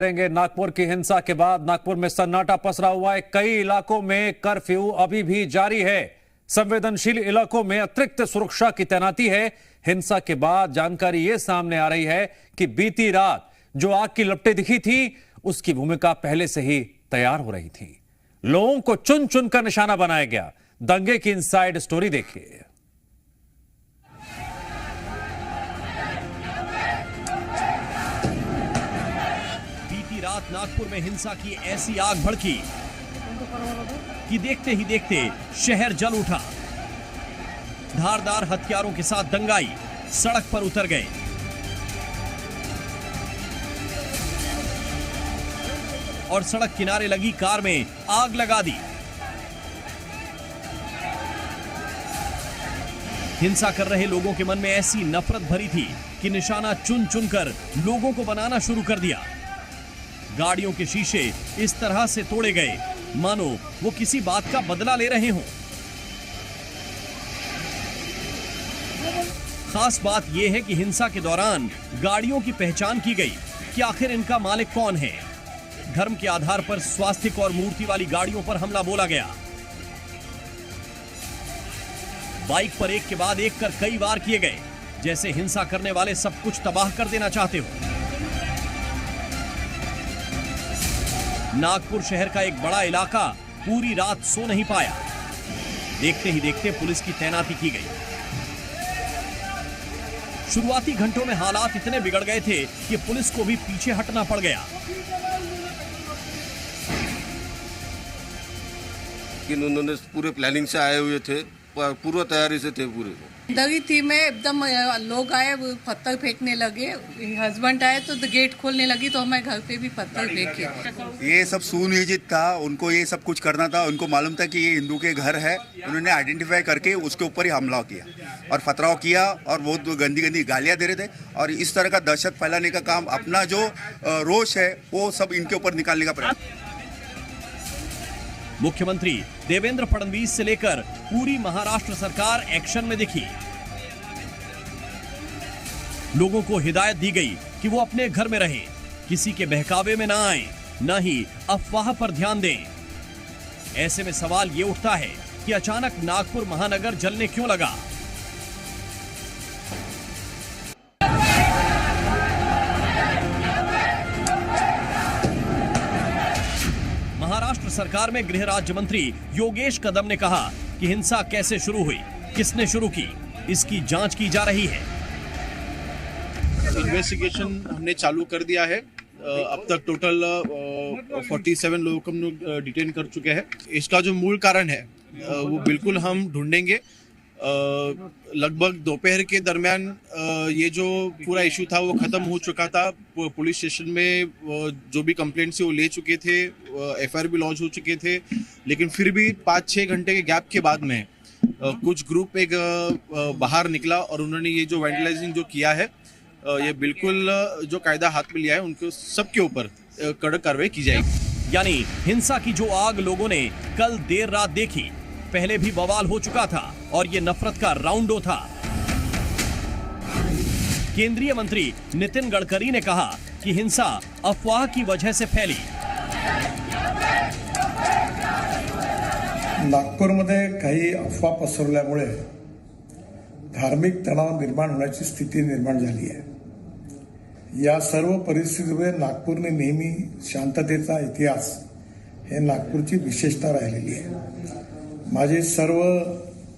करेंगे। नागपुर की हिंसा के बाद नागपुर में सन्नाटा पसरा हुआ है। कई इलाकों में कर्फ्यू अभी भी जारी है। संवेदनशील इलाकों में अतिरिक्त सुरक्षा की तैनाती है। हिंसा के बाद जानकारी यह सामने आ रही है कि बीती रात जो आग की लपटें दिखी थी उसकी भूमिका पहले से ही तैयार हो रही थी। लोगों को चुन चुन कर निशाना बनाया गया। दंगे की इनसाइड स्टोरी देखिए। रात नागपुर में हिंसा की ऐसी आग भड़की कि देखते ही देखते शहर जल उठा। धारदार हथियारों के साथ दंगाई सड़क पर उतर गए। और सड़क किनारे लगी कार में आग लगा दी। हिंसा कर रहे लोगों के मन में ऐसी नफरत भरी थी कि निशाना चुन चुनकर लोगों को बनाना शुरू कर दिया। गाड़ियों के शीशे इस तरह से तोड़े गए मानो वो किसी बात का बदला ले रहे हों। खास बात यह है कि हिंसा के दौरान गाड़ियों की पहचान की गई कि आखिर इनका मालिक कौन है। धर्म के आधार पर स्वास्तिक और मूर्ति वाली गाड़ियों पर हमला बोला गया। बाइक पर एक के बाद एक कर कई वार किए गए, जैसे हिंसा करने वाले सब कुछ तबाह कर देना चाहते हो। नागपुर शहर का एक बड़ा इलाका पूरी रात सो नहीं पाया। देखते ही देखते पुलिस की तैनाती की गई। शुरुआती घंटों में हालात इतने बिगड़ गए थे कि पुलिस को भी पीछे हटना पड़ गया। उन्होंने पूरे प्लानिंग से आए हुए थे, पूर्व तैयारी से थे पूरे। दगी थी मैं एकदम, लोग आए वो पत्थर फेंकने लगे। हस्बैंड आए तो गेट खोलने लगी तो हमारे घर पे भी पत्थर फेंके। ये सब सुनियोजित था, उनको ये सब कुछ करना था। उनको मालूम था कि ये हिंदू के घर है। उन्होंने आइडेंटिफाई करके उसके ऊपर ही हमला किया और पथराव किया और बहुत गंदी गंदी गालियां दे रहे थे। और इस तरह का दहशत फैलाने का काम, अपना जो रोष है वो सब इनके ऊपर निकालने का प्रयास। मुख्यमंत्री देवेंद्र फडणवीस से लेकर पूरी महाराष्ट्र सरकार एक्शन में दिखी। लोगों को हिदायत दी गई कि वो अपने घर में रहें, किसी के बहकावे में ना आए, न ही अफवाह पर ध्यान दें। ऐसे में सवाल ये उठता है कि अचानक नागपुर महानगर जलने क्यों लगा। महाराष्ट्र सरकार में गृह राज्य मंत्री योगेश कदम ने कहा कि हिंसा कैसे शुरू हुई, किसने शुरू की, इसकी जांच की जा रही है। इन्वेस्टिगेशन हमने चालू कर दिया है। अब तक टोटल 47 लोगों को हम डिटेन कर चुके हैं। इसका जो मूल कारण है वो बिल्कुल हम ढूंढेंगे। लगभग दोपहर के दरमियान ये जो पूरा इशू था वो खत्म हो चुका था। पुलिस स्टेशन में जो भी कंप्लेंट से वो ले चुके थे, एफआईआर भी लॉन्च हो चुके थे। लेकिन फिर भी 5-6 घंटे के गैप के बाद में कुछ ग्रुप एक बाहर निकला और उन्होंने ये जो वैंडलाइजिंग जो किया है, ये बिल्कुल जो कायदा हाथ में लिया है उनको सबके ऊपर कड़क कार्रवाई की जाएगी। यानी हिंसा की जो आग लोगों ने कल देर रात देखी, पहले भी बवाल हो चुका था और ये नफरत का राउंडो था। केंद्रीय मंत्री नितिन गडकरी ने कहा कि हिंसा अफवाह की वजह से फैली। नागपूरमध्ये काही अफवा पसरल्यामुळे धार्मिक तणाव निर्माण होण्याची स्थिती निर्माण झाली आहे। या सर्व परिस्थितीमुळे नागपूरने नेहमी शांततेचा इतिहास हे नागपूरची विशेषता राहिलेली आहे। माझी सर्व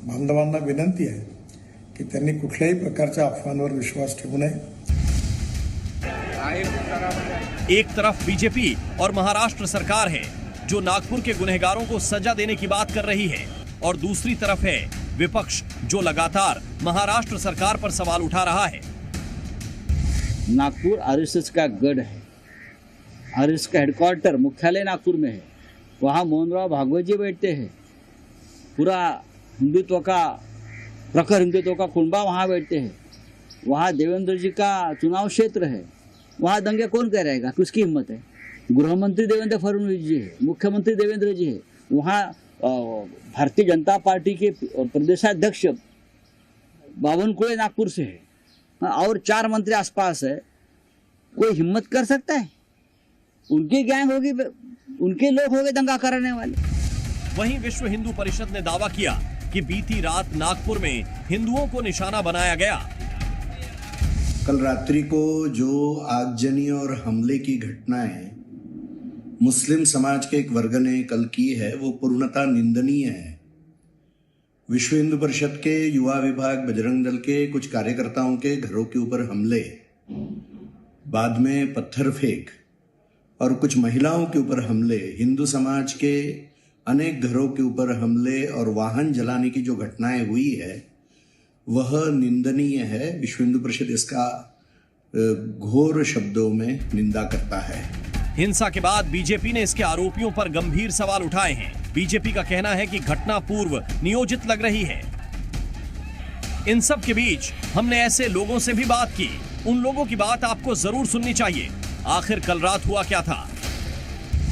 बांधवांना विनंती आहे की त्यांनी कुठल्याही प्रकारच्या अफवांवर विश्वास ठेवू नये। एक तरफ बीजेपी और महाराष्ट्र सरकार है जो नागपुर के गुनहगारों को सजा देने की बात कर रही है, और दूसरी तरफ है विपक्ष जो लगातार महाराष्ट्र सरकार पर सवाल उठा रहा है। नागपुर आरएसएस का गढ़ है। आरएसएस का हेडक्वार्टर मुख्यालय नागपुर में है। वहाँ मोहनराव भागवत जी बैठते हैं। पूरा हिंदुत्व का प्रखर हिंदुत्व का कुंबा वहाँ बैठते हैं। वहाँ देवेंद्र जी का चुनाव क्षेत्र है। वहाँ दंगे कौन करेगा, किसकी हिम्मत है। गृह मंत्री देवेंद्र फडणवीस जी है, मुख्यमंत्री देवेंद्र जी है। वहाँ भारतीय जनता पार्टी के प्रदेशाध्यक्ष बावनकुळे नागपुर से है और 4 मंत्री आसपास है। कोई हिम्मत कर सकता है? उनकी गैंग होगी, उनके लोग होंगे दंगा करने वाले। वहीं विश्व हिंदू परिषद ने दावा किया कि बीती रात नागपुर में हिंदुओं को निशाना बनाया गया। कल रात्रि को जो आगजनी और हमले की घटनाएं मुस्लिम समाज के एक वर्ग ने कल की है वो पूर्णतः निंदनीय है। विश्व हिंदू परिषद के युवा विभाग बजरंग दल के कुछ कार्यकर्ताओं के घरों के ऊपर हमले, बाद में पत्थर फेंक और कुछ महिलाओं के ऊपर हमले, हिंदू समाज के अनेक घरों के ऊपर हमले और वाहन जलाने की जो घटनाएं हुई है वह निंदनीय है। विश्व हिंदू परिषद इसका घोर शब्दों में निंदा करता है। हिंसा के बाद बीजेपी ने इसके आरोपियों पर गंभीर सवाल उठाए हैं। बीजेपी का कहना है कि घटना पूर्व नियोजित लग रही है। इन सब के बीच हमने ऐसे लोगों से भी बात की। उन लोगों की बात आपको जरूर सुननी चाहिए। आखिर कल रात हुआ क्या था?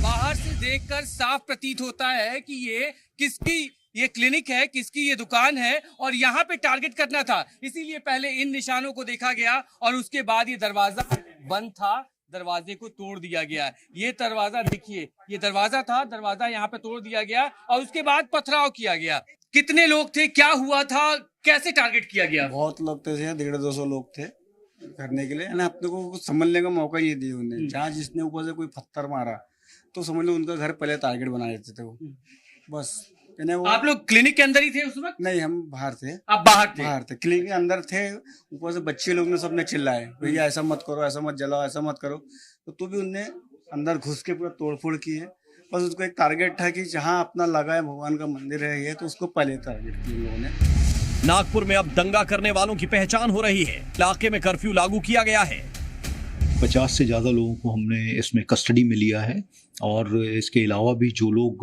बाहर से देखकर साफ प्रतीत होता है कि ये किसकी ये क्लिनिक है, किसकी ये दुकान है और यहाँ पे टारगेट करना था, इसीलिए पहले इन निशानों को देखा गया और उसके बाद ये दरवाजा बंद था, दरवाजे को तोड़ दिया गया। ये दरवाजा देखिए, ये दरवाजा था, दरवाजा यहाँ पे तोड़ दिया गया और उसके बाद पथराव किया गया। कितने लोग थे, क्या हुआ था, कैसे टारगेट किया गया? बहुत लोग थे, 150-200 लोग थे करने के लिए। अपने को कुछ समझने का मौका ये दिया उन्हें। जहाँ जिसने ऊपर से कोई पत्थर मारा तो समझ लो उनका घर पहले टारगेट बना देते थे वो, बस। आप लोग क्लिनिक के अंदर ही थे उस वक्त? नहीं, हम बाहर थे। आप बाहर थे? क्लिनिक के अंदर थे। ऊपर से बच्चे लोग ने सबने चिल्लाए, भैया ऐसा मत करो, ऐसा मत जलाओ, ऐसा मत करो। तो भी उनने अंदर घुस के पूरा तोड़फोड़ की है। बस उसको एक टारगेट था कि जहाँ अपना लगा है भगवान का मंदिर है ये, तो उसको पहले टारगेट किया लोगों ने। नागपुर में अब दंगा करने वालों की पहचान हो रही है। इलाके में कर्फ्यू लागू किया गया है। 50 से ज़्यादा लोगों को हमने इसमें कस्टडी में लिया है और इसके अलावा भी जो लोग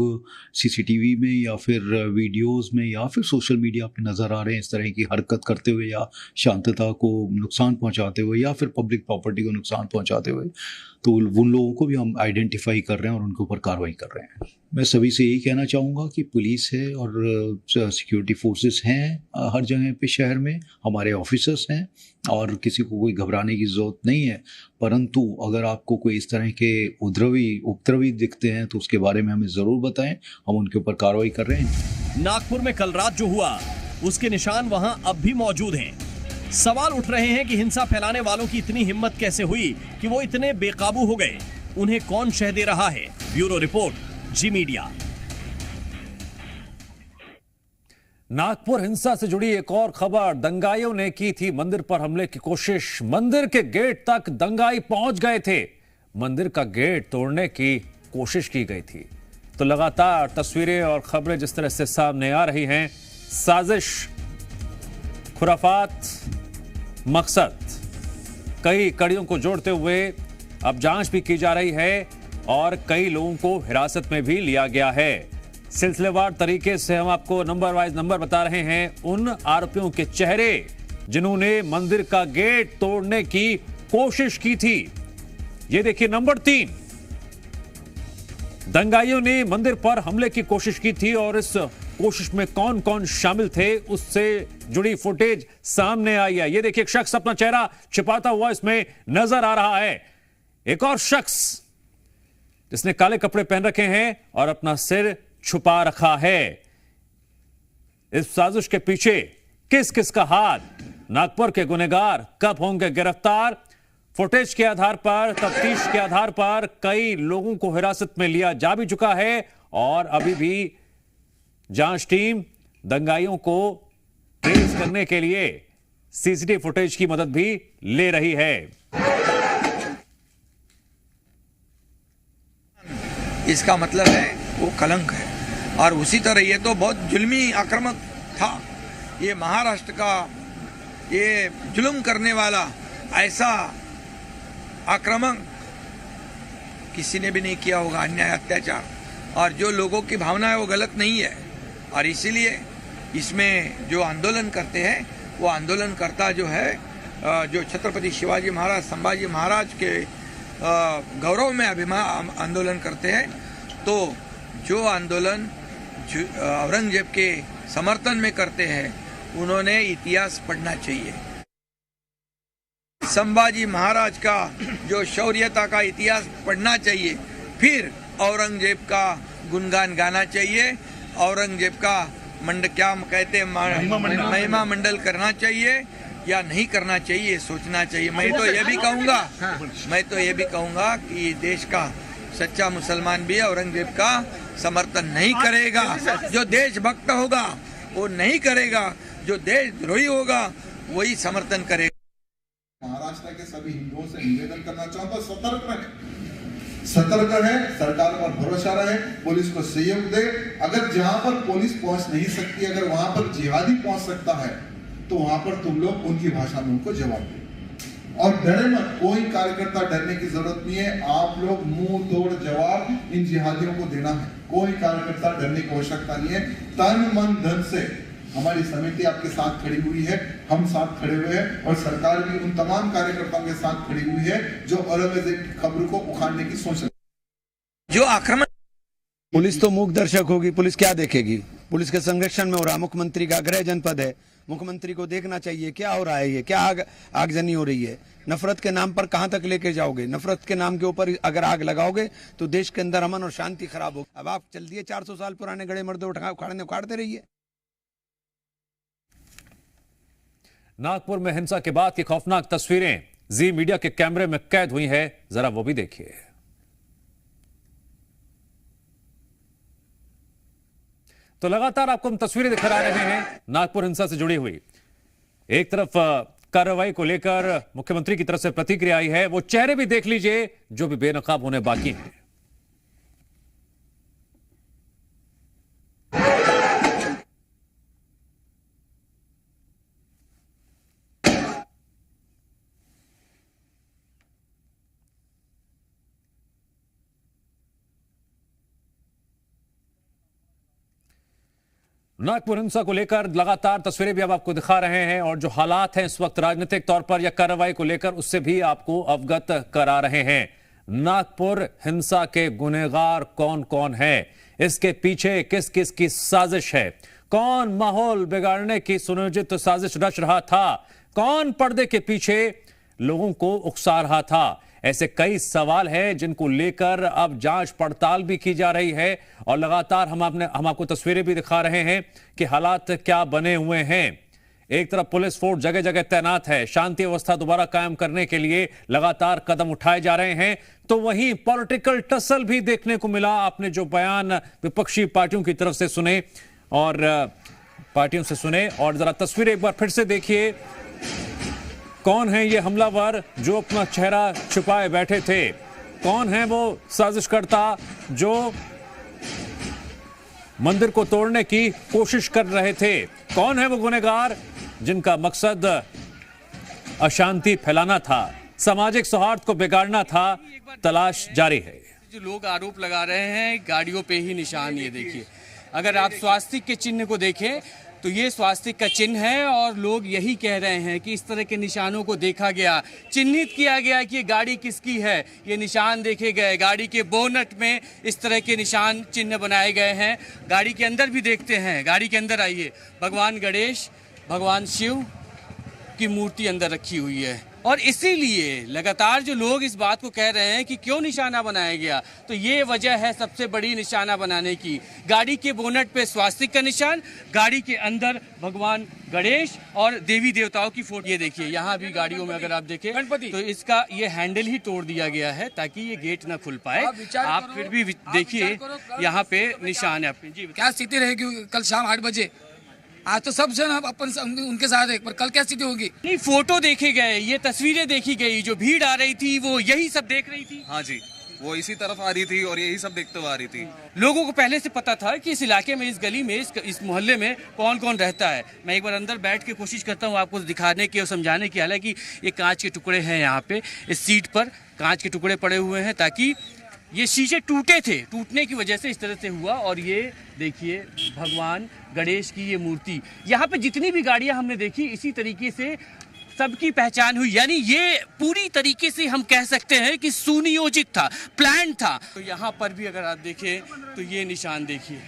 सीसीटीवी में या फिर वीडियोस में या फिर सोशल मीडिया पे नज़र आ रहे हैं इस तरह की हरकत करते हुए या शांतता को नुकसान पहुंचाते हुए या फिर पब्लिक प्रॉपर्टी को नुकसान पहुंचाते हुए, तो उन लोगों को भी हम आइडेंटिफाई कर रहे हैं और उनके ऊपर कार्रवाई कर रहे हैं। मैं सभी से यही कहना चाहूँगा कि पुलिस है और सिक्योरिटी फोर्सेस हैं हर जगह पे शहर में, हमारे ऑफिसर्स हैं और किसी को कोई घबराने की ज़रूरत नहीं है। परंतु अगर आपको कोई इस तरह के उपद्रवी दिखते हैं तो उसके बारे में हमें ज़रूर बताएं, हम उनके ऊपर कार्रवाई कर रहे हैं। नागपुर में कल रात जो हुआ उसके निशान वहां अब भी मौजूद हैं। सवाल उठ रहे हैं कि हिंसा फैलाने वालों की इतनी हिम्मत कैसे हुई कि वो इतने बेकाबू हो गए। उन्हें कौन शह दे रहा है? ब्यूरो रिपोर्ट, जी मीडिया। नागपुर हिंसा से जुड़ी एक और खबर। दंगाइयों ने की थी मंदिर पर हमले की कोशिश। मंदिर के गेट तक दंगाई पहुंच गए थे। मंदिर का गेट तोड़ने की कोशिश की गई थी। तो लगातार तस्वीरें और खबरें जिस तरह से सामने आ रही हैं, साजिश, खुराफात, मकसद, कई कड़ियों को जोड़ते हुए अब जांच भी की जा रही है और कई लोगों को हिरासत में भी लिया गया है। सिलसिलेवार तरीके से हम आपको नंबर वाइज नंबर बता रहे हैं उन आरोपियों के चेहरे जिन्होंने मंदिर का गेट तोड़ने की कोशिश की थी। ये देखिए, नंबर 3, दंगाइयों ने मंदिर पर हमले की कोशिश की थी और इस कोशिश में कौन कौन शामिल थे उससे जुड़ी फुटेज सामने आई है। ये देखिए, एक शख्स अपना चेहरा छिपाता हुआ इसमें नजर आ रहा है। एक और शख्स जिसने काले कपड़े पहन रखे हैं और अपना सिर छुपा रखा है। इस साजिश के पीछे किस किस का हाथ? नागपुर के गुनहगार कब होंगे गिरफ्तार? फुटेज के आधार पर, तफ्तीश के आधार पर कई लोगों को हिरासत में लिया जा भी चुका है और अभी भी जांच टीम दंगाइयों को ट्रेस करने के लिए सीसीटीवी फुटेज की मदद भी ले रही है। इसका मतलब है वो कलंक है और उसी तरह ये तो बहुत जुल्मी आक्रामक था। ये महाराष्ट्र का ये जुल्म करने वाला ऐसा आक्रामक किसी ने भी नहीं किया होगा, अन्याय अत्याचार। और जो लोगों की भावना है वो गलत नहीं है और इसीलिए इसमें जो आंदोलन करते हैं वो आंदोलनकर्ता जो है, जो छत्रपति शिवाजी महाराज, संभाजी महाराज के गौरव में अभिमान आंदोलन करते हैं, तो जो आंदोलन औरंगजेब के समर्थन में करते हैं उन्होंने इतिहास पढ़ना चाहिए। संभाजी महाराज का जो शौर्यता का इतिहास पढ़ना चाहिए, फिर औरंगजेब का गुणगान गाना चाहिए, औरंगजेब का क्या कहते महिमा मंडल करना चाहिए या नहीं करना चाहिए, सोचना चाहिए। मैं तो ये भी कहूँगा कि देश का सच्चा मुसलमान भी औरंगजेब का समर्थन नहीं करेगा। जो देशभक्त होगा वो नहीं करेगा, जो देशद्रोही होगा वही समर्थन करेगा। महाराष्ट्र के सभी हिंदुओं से निवेदन करना चाहता हूं, सतर्क रहे, सरकार पर भरोसा रहे, पुलिस को सहयोग दे। अगर जहां पर पुलिस पहुंच नहीं सकती, अगर वहां पर जिहादी पहुंच सकता है, तो वहां पर तुम लोग उनकी भाषा में उनको जवाब दो और डरे मत। कोई कार्यकर्ता डरने की जरूरत नहीं है। आप लोग मुंह तोड़ जवाब इन जिहादियों को देना है। कोई कार्यकर्ता डरने की आवश्यकता नहीं है। तन मन धन से हमारी समिति आपके साथ खड़ी हुई है, हम साथ खड़े हुए हैं और सरकार भी उन तमाम कार्यकर्ताओं के साथ खड़ी हुई है जो औरंगजेब की खबर को उखाड़ने की सोच रहे। जो आक्रमण, पुलिस तो मूक दर्शक होगी, पुलिस क्या देखेगी? पुलिस के संरक्षण में हो रहा, मुख्यमंत्री का गृह जनपद है, मुख्यमंत्री को देखना चाहिए क्या हो रहा है, ये क्या आगजनी हो रही है। नफरत के नाम पर कहां तक लेके जाओगे? नफरत के नाम के ऊपर अगर आग लगाओगे तो देश के अंदर अमन और शांति खराब होगी। अब आप चल दिए 400 साल पुराने गड़े मर्दे उखाड़ते रहिए। नागपुर में हिंसा के बाद की खौफनाक तस्वीरें जी मीडिया के कैमरे में कैद हुई है, जरा वो भी देखिए। तो लगातार आपको हम तस्वीरें दिखा रहे हैं नागपुर हिंसा से जुड़ी हुई। एक तरफ कार्रवाई को लेकर मुख्यमंत्री की तरफ से प्रतिक्रिया आई है, वो चेहरे भी देख लीजिए जो भी बेनकाब होने बाकी हैं। नागपुर हिंसा को लेकर लगातार तस्वीरें भी अब आपको दिखा रहे हैं और जो हालात हैं इस वक्त राजनीतिक तौर पर या कार्रवाई को लेकर उससे भी आपको अवगत करा रहे हैं। नागपुर हिंसा के गुनहगार कौन कौन है, इसके पीछे किस किस की साजिश है, कौन माहौल बिगाड़ने की सुनियोजित साजिश रच रहा था, कौन पर्दे के पीछे लोगों को उकसा रहा था। ऐसे कई सवाल हैं जिनको लेकर अब जांच पड़ताल भी की जा रही है और लगातार हम आपको तस्वीरें भी दिखा रहे हैं कि हालात क्या बने हुए हैं। एक तरफ पुलिस फोर्स जगह जगह तैनात है, शांति व्यवस्था दोबारा कायम करने के लिए लगातार कदम उठाए जा रहे हैं, तो वहीं पॉलिटिकल टसल भी देखने को मिला। आपने जो बयान विपक्षी पार्टियों की तरफ से सुने और जरा तस्वीरें एक बार फिर से देखिए। कौन है ये हमलावर जो अपना चेहरा छुपाए बैठे थे? कौन है वो साजिशकर्ता जो मंदिर को तोड़ने की कोशिश कर रहे थे? कौन है वो गुनहगार जिनका मकसद अशांति फैलाना था, सामाजिक सौहार्द को बिगाड़ना था? तलाश जारी है। जो लोग आरोप लगा रहे हैं गाड़ियों पे ही निशान, ये देखिए, अगर आप स्वास्तिक के चिन्ह को देखें तो ये स्वास्तिक का चिन्ह है और लोग यही कह रहे हैं कि इस तरह के निशानों को देखा गया, चिन्हित किया गया कि ये गाड़ी किसकी है, ये निशान देखे गए। गाड़ी के बोनट में इस तरह के निशान चिन्ह बनाए गए हैं। गाड़ी के अंदर भी देखते हैं, गाड़ी के अंदर आइए, भगवान गणेश, भगवान शिव की मूर्ति अंदर रखी हुई है। और इसीलिए लगातार जो लोग इस बात को कह रहे हैं कि क्यों निशाना बनाया गया, तो ये वजह है सबसे बड़ी निशाना बनाने की। गाड़ी के बोनट पे स्वास्तिक का निशान, गाड़ी के अंदर भगवान गणेश और देवी देवताओं की फोटो। ये देखिए, यहाँ भी गाड़ियों में अगर आप देखें तो इसका ये हैंडल ही तोड़ दिया गया है ताकि ये गेट ना खुल पाए। आप फिर भी देखिए यहाँ पे निशान है अपनी। जी, क्या स्थिति रहेगी कल शाम 8 बजे? आज तो सब जन अपन उनके साथ है, पर कल क्या स्थिति होगी? नहीं, फोटो देखे गए, ये तस्वीरें देखी गई, जो भीड़ आ रही थी वो यही सब देख रही थी। हाँ जी, वो इसी तरफ आ रही थी और यही सब देखते हुए आ रही थी। लोगों को पहले से पता था कि इस इलाके में, इस गली में, इस मोहल्ले में कौन कौन रहता है। मैं एक बार अंदर बैठ के कोशिश करता हूँ आपको दिखाने की और समझाने की। हालांकि ये कांच के टुकड़े हैं, यहाँ पे इस सीट पर कांच के टुकड़े पड़े हुए हैं ताकि ये शीशे टूटे थे, टूटने की वजह से इस तरह से हुआ। और ये देखिए भगवान गणेश की ये मूर्ति, यहाँ पे जितनी भी गाड़ियाँ हमने देखी इसी तरीके से सबकी पहचान हुई। यानी ये पूरी तरीके से हम कह सकते हैं कि सुनियोजित था, प्लान था। तो यहाँ पर भी अगर आप देखें तो ये निशान देखिए,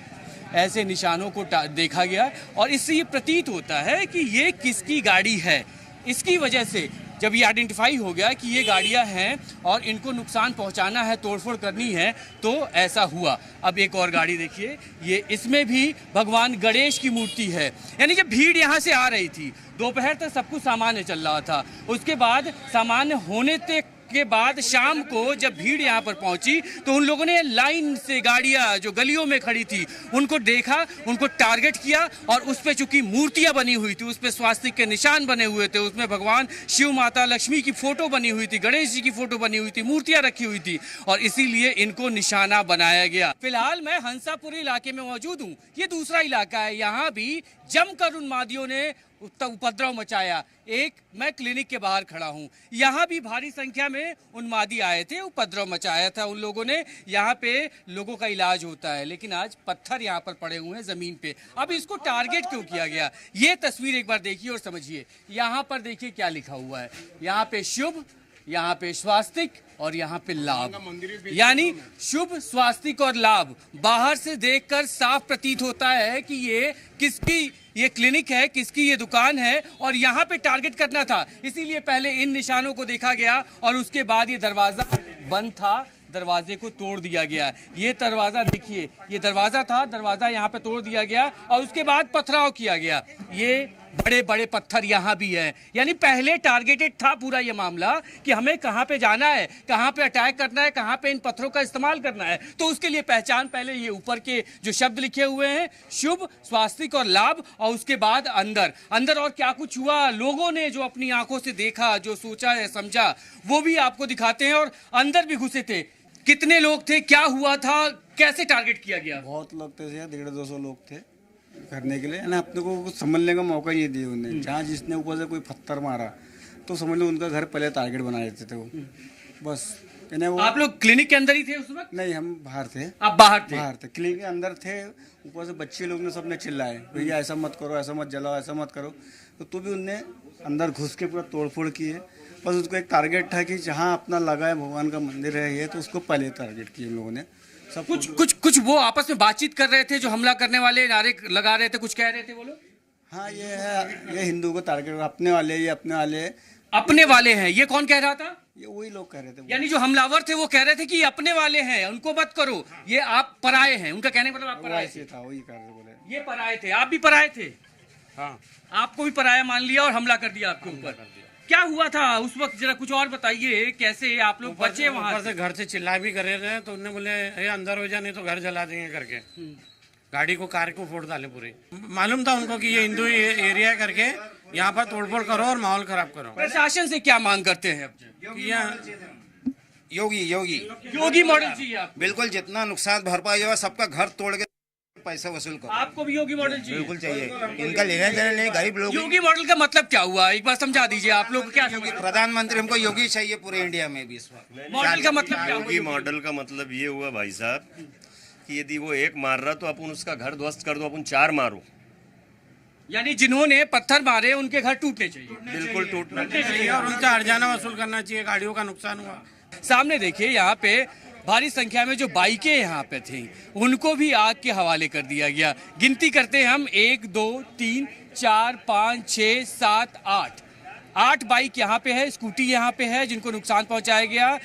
ऐसे निशानों को देखा गया और इससे ये प्रतीत होता है कि ये किसकी गाड़ी है। इसकी वजह से जब ये आइडेंटिफाई हो गया कि ये गाड़ियां हैं और इनको नुकसान पहुंचाना है, तोड़फोड़ करनी है, तो ऐसा हुआ। अब एक और गाड़ी देखिए, ये इसमें भी भगवान गणेश की मूर्ति है। यानी जब भीड़ यहाँ से आ रही थी, दोपहर तक सब कुछ सामान्य चल रहा था, उसके बाद सामान्य होने तक के बाद शाम को जब भीड़ यहाँ पर पहुंची तो उन लोगों ने लाइन से गाड़ियां जो गलियों में खड़ी थी उनको देखा, उनको टारगेट किया और उस पे चूंकि मूर्तियां बनी हुई थी, उस पे स्वास्तिक के निशान बने हुए थे, उसमें भगवान शिव माता लक्ष्मी की फोटो बनी हुई थी, गणेश जी की फोटो बनी हुई थी, मूर्तियां रखी हुई थी और इसीलिए इनको निशाना बनाया गया। फिलहाल मैं हंसापुरी इलाके में मौजूद हूँ। ये दूसरा इलाका है, यहाँ भी जमकर उन्मादियों ने उपद्रव मचाया। मैं क्लिनिक के बाहर खड़ा हूं, यहां भी भारी संख्या में उन्मादी आए थे, उपद्रव मचाया था उन लोगों ने। यहां पे लोगों का इलाज होता है, लेकिन आज पत्थर यहां पर पड़े हुए हैं जमीन पे। अब इसको टारगेट क्यों किया गया, ये तस्वीर एक बार देखिए और समझिए। यहां पर देखिए क्या लिखा हुआ है, यहां पे शुभ, यहाँ पे स्वास्तिक और यहाँ पे लाभ, यानी शुभ, स्वास्तिक और लाभ। बाहर से देखकर साफ प्रतीत होता है कि ये किसकी ये क्लिनिक है, किसकी ये दुकान है और यहाँ पे टारगेट करना था। इसीलिए पहले इन निशानों को देखा गया और उसके बाद ये दरवाजा बंद था, दरवाजे को तोड़ दिया गया। ये दरवाजा देखिए, ये दरवाजा था, दरवाजा यहाँ पे तोड़ दिया गया और उसके बाद पथराव किया गया। ये बड़े बड़े पत्थर यहाँ भी हैं, यानी पहले टारगेटेड था पूरा ये मामला कि हमें कहाँ पे जाना है, कहाँ पे अटैक करना है, कहाँ पे इन पत्थरों का इस्तेमाल करना है। तो उसके लिए पहचान पहले ये ऊपर के जो शब्द लिखे हुए हैं, शुभ, स्वास्तिक और लाभ, और उसके बाद अंदर और क्या कुछ हुआ, लोगों ने जो अपनी आंखों से देखा, जो सोचा है, समझा, वो भी आपको दिखाते हैं। और अंदर भी घुसे थे, कितने लोग थे, क्या हुआ था, कैसे टारगेट किया गया? बहुत लोग थे, 150-200 लोग थे करने के लिए, ना अपने को कुछ समझने का मौका ही नहीं दिया उन्हें। जहाँ जिसने ऊपर से कोई पत्थर मारा तो समझ लो उनका घर पहले टारगेट बना देते थे वो, बस। वो आप लोग क्लिनिक के अंदर ही थे उस वक्त? नहीं, हम बाहर थे। आप बाहर थे? क्लिनिक के अंदर थे। ऊपर से बच्चे लोग ने सबने चिल्लाए, भैया ऐसा मत करो, ऐसा मत जलाओ, ऐसा मत करो। तो भी उनने अंदर घुस के पूरा तोड़फोड़ की है। बस उसको एक टारगेट था कि जहाँ अपना लगा है भगवान का मंदिर है ये, तो उसको पहले टारगेट किया उन लोगों ने। सब कुछ वो आपस में बातचीत कर रहे थे, जो हमला करने वाले नारे लगा रहे थे, कुछ कह रहे थे वो लोग? हाँ, ये हिंदू को टारगेट, अपने वाले, ये अपने वाले हैं। ये कौन कह रहा था? ये वही लोग कह रहे थे, यानी जो हमलावर थे वो कह रहे थे कि अपने वाले हैं, उनको मत करो, ये आप पराये हैं। उनका कहने का मतलब आप पराये थे। था वही कह रहे बोले, ये पराये थे, आप भी पराये थे। हाँ, आपको भी पराया मान लिया और हमला कर दिया आपके ऊपर। क्या हुआ था उस वक्त, जरा कुछ और बताइए, कैसे आप लोग बचे वहां से? घर से चिल्ला भी कर रहे थे तो उन्होंने बोले अंदर हो जा, नहीं तो घर जला देंगे करके, गाड़ी को, कार को फोड़ डाले पूरे। मालूम था उनको कि ये हिंदू एरिया करके यहाँ पर तोड़फोड़ करो और माहौल खराब करो। प्रशासन से क्या मांग करते हैं? योगी मॉडल चाहिए आपको? बिल्कुल, जितना नुकसान भरपाई हुआ सबका घर तोड़ के पैसा वसूल करो। आपको भी योगी मॉडल चाहिए? बिल्कुल चाहिए, इनका लेना देना नहीं, गरीब लोग। योगी मॉडल का मतलब क्या हुआ, एक बार समझा दीजिए। आप लोग क्या समझ? प्रधानमंत्री हमको योगी चाहिए पूरे इंडिया में भी इस वक्त। मॉडल का मतलब क्या? योगी मॉडल का मतलब ये हुआ भाई साहब कि यदि वो एक मार रहा तो अपन उसका घर ध्वस्त कर दो, अपन 4 मारो। यानी जिन्होंने पत्थर मारे उनके घर टूटने चाहिए। बिल्कुल टूटना चाहिए और उनका हर्जाना वसूल करना चाहिए, गाड़ियों का नुकसान हुआ। सामने देखिए, यहाँ पे भारी संख्या में जो बाइकें यहाँ पे थी उनको भी आग के हवाले कर दिया गया। गिनती करते हैं हम, 1 2 3 4 5 6 7 8 बाइक यहाँ पे है, स्कूटी यहाँ पे है जिनको नुकसान पहुंचाया गया।